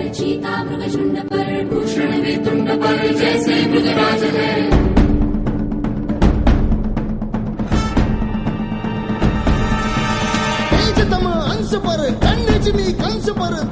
पर, चीता मृगझुंड पर, भूषण में तुंड पर, जैसे मृगराज है। तेजतम अंश पर, खंडजनी कंस पर,